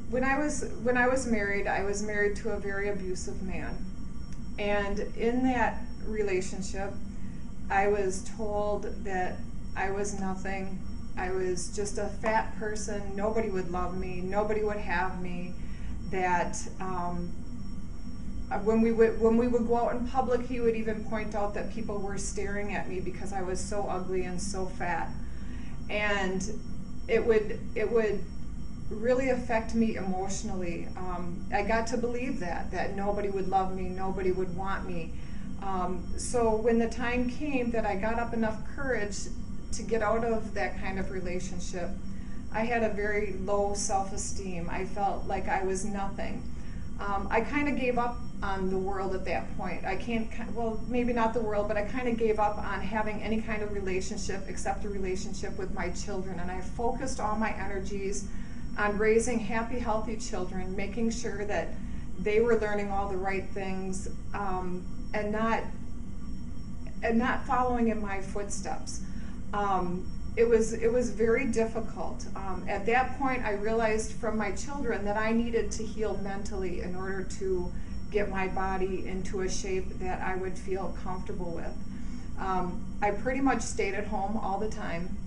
When I was married, I was married to a very abusive man. And in that relationship, I was told that I was nothing. I was just a fat person. Nobody would love me. Nobody would have me. That when we would go out in public, he would even point out that people were staring at me because I was so ugly and so fat. And it would really affect me emotionally. I got to believe that nobody would love me, nobody would want me. So when the time came that I got up enough courage to get out of that kind of relationship, I had a very low self-esteem. I felt like I was nothing. I kind of gave up on the world at that point. Well, maybe not the world, but I kind of gave up on having any kind of relationship except a relationship with my children. And I focused all my energies on raising happy, healthy children, making sure that they were learning all the right things, and not following in my footsteps. It was very difficult. At that point, I realized from my children that I needed to heal mentally in order to get my body into a shape that I would feel comfortable with. I pretty much stayed at home all the time.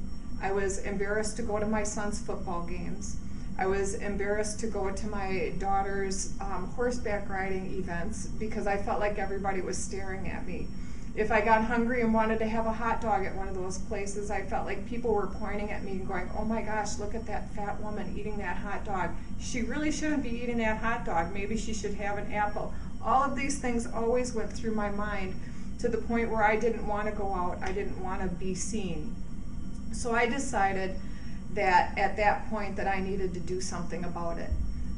I was embarrassed to go to my son's football games. I was embarrassed to go to my daughter's horseback riding events because I felt like everybody was staring at me. If I got hungry and wanted to have a hot dog at one of those places, I felt like people were pointing at me and going, "Oh my gosh, look at that fat woman eating that hot dog. She really shouldn't be eating that hot dog. Maybe she should have an apple." All of these things always went through my mind to the point where I didn't want to go out. I didn't want to be seen. So I decided that at that point that I needed to do something about it.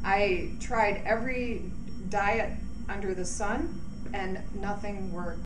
I tried every diet under the sun and nothing worked.